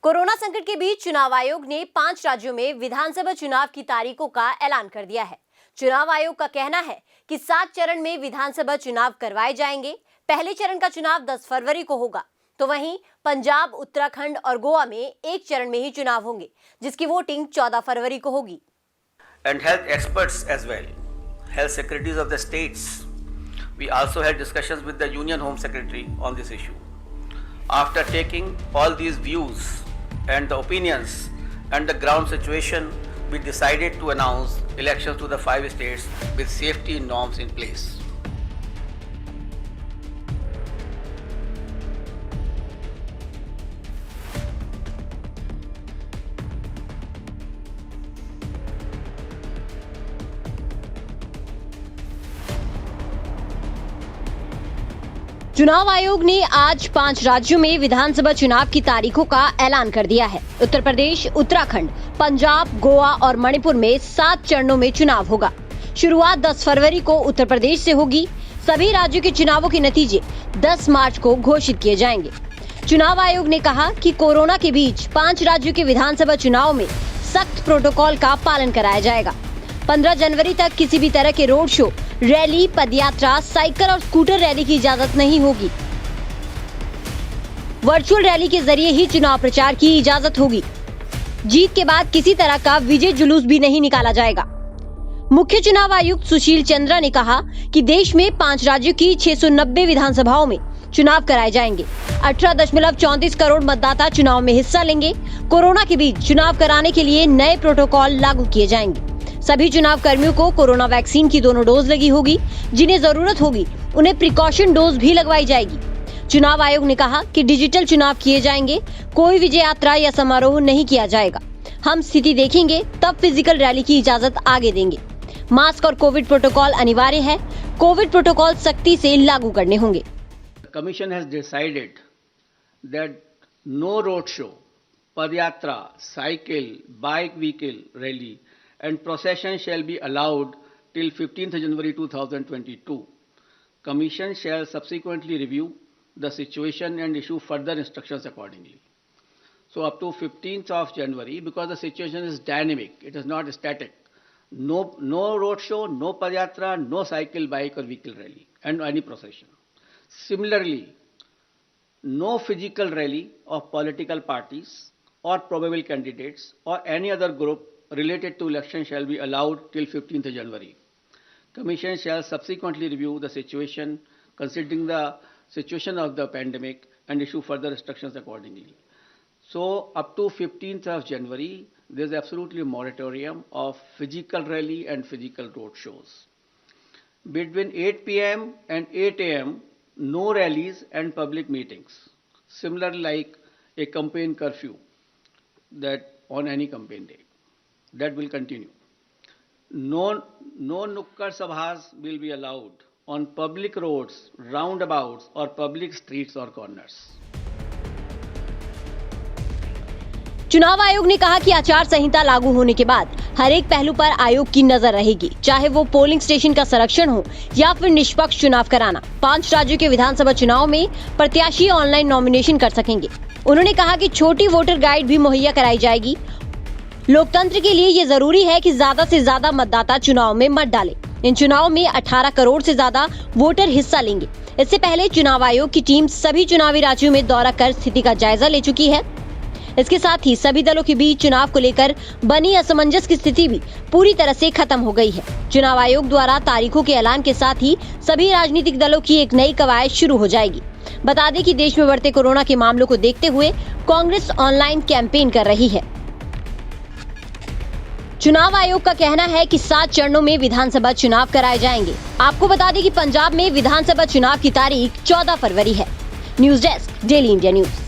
Corona संकट के बीच चुनाव आयोग ने 5 राज्यों में विधानसभा चुनाव की तारीखों का ऐलान कर दिया है। चुनाव आयोग का कहना है कि 7 चरण में विधानसभा चुनाव करवाए जाएंगे। पहले चरण का चुनाव 10 फरवरी को होगा, तो वहीं पंजाब, उत्तराखंड और गोवा में एक चरण में ही चुनाव होंगे, जिसकी वोटिंग 14 फरवरी को होगी। And health experts as well, health secretaries of the states. We also had discussions with the Union Home Secretary on this issue. After taking all these views and the opinions and the ground situation, we decided to announce elections to the 5 states with safety norms in place. चुनाव आयोग ने आज 5 राज्यों में विधानसभा चुनाव की तारीखों का ऐलान कर दिया है। उत्तर प्रदेश, उत्तराखंड, पंजाब, गोवा और मणिपुर में 7 चरणों में चुनाव होगा। शुरुआत 10 फरवरी को उत्तर प्रदेश से होगी। सभी राज्यों के चुनावों के नतीजे 10 मार्च को घोषित किए जाएंगे। चुनाव आयोग ने कहा कि कोरोना के बीच 5 राज्यों के विधानसभा चुनाव में सख्त प्रोटोकॉल का पालन कराया जाएगा। 15 जनवरी तक किसी भी तरह के रोड शो, रैली, पदयात्रा, साइकिल और स्कूटर रैली की इजाजत नहीं होगी। वर्चुअल रैली के जरिए ही चुनाव प्रचार की इजाजत होगी। जीत के बाद किसी तरह का विजय जुलूस भी नहीं निकाला जाएगा। मुख्य चुनाव आयुक्त सुशील चंद्रा ने कहा कि देश में 5 राज्यों की 690 विधानसभाओं में चुनाव कराए जाएंगे। 18.34 करोड़ मतदाता चुनाव में हिस्सा लेंगे। कोरोना के बीच चुनाव कराने के लिए नए प्रोटोकॉल लागू किए जाएंगे। सभी चुनाव कर्मियों को कोरोना वैक्सीन की दोनों डोज लगी होगी। जिन्हें जरूरत होगी उन्हें प्रिकॉशन डोज भी लगवाई जाएगी। चुनाव आयोग ने कहा कि डिजिटल चुनाव किए जाएंगे। कोई विजय यात्रा या समारोह नहीं किया जाएगा। हम स्थिति देखेंगे तब फिजिकल रैली की इजाजत आगे देंगे। मास्क और कोविड प्रोटोकॉल अनिवार्य है। कोविड प्रोटोकॉल सख्ती से लागू करने होंगे। Commission has decided that no road show, padayatra, cycle, bike vehicle rally and procession shall be allowed till 15th January 2022. Commission shall subsequently review the situation and issue further instructions accordingly. So up to 15th of January, because the situation is dynamic, it is not static. No road show, no padayatra, no cycle, bike or vehicle rally and any procession. Similarly, no physical rally of political parties or probable candidates or any other group related to election shall be allowed till 15th January. Commission shall subsequently review the situation considering the situation of the pandemic and issue further instructions accordingly. So up to 15th of January, there is absolutely moratorium of physical rally and physical road shows. Between 8 p.m. and 8 a.m., no rallies and public meetings. Similar like a campaign curfew that on any campaign day. That will continue. No nukkad sabhas will be allowed on public roads, roundabouts or public streets or corners. चुनाव आयोग ने कहा कि आचार संहिता लागू होने के बाद हर एक पहलू पर आयोग की नजर रहेगी, चाहे वो पोलिंग स्टेशन का संरक्षण हो या फिर निष्पक्ष चुनाव कराना। 5 राज्यों के विधानसभा चुनाव में प्रत्याशी ऑनलाइन नॉमिनेशन कर सकेंगे। उन्होंने कहा कि छोटी वोटर गाइड भी मुहैया कराई जाएगी। लोकतंत्र के लिए ये जरूरी है कि ज्यादा से ज्यादा मतदाता चुनाव में मत डालें। इन चुनाव में 18 करोड़ से ज्यादा वोटर हिस्सा लेंगे। इससे पहले चुनाव आयोग की टीम सभी चुनावी राज्यों में दौरा कर स्थिति का जायजा ले चुकी है। इसके साथ ही सभी दलों के बीच चुनाव को लेकर बनी असमंजस की स्थिति भी पूरी तरह से खत्म हो गई है। चुनाव आयोग द्वारा तारीखों के ऐलान के साथ ही सभी राजनीतिक दलों की एक नई कवायद शुरू हो जाएगी। बता दें कि देश में बढ़ते कोरोना के मामलों को देखते हुए कांग्रेस ऑनलाइन कैंपेन कर रही है। चुनाव आयोग का कहना है कि 7 चरणों में विधानसभा चुनाव कराए जाएंगे। आपको बता दें कि पंजाब में विधानसभा चुनाव की तारीख 14 फरवरी है। News desk, daily India news.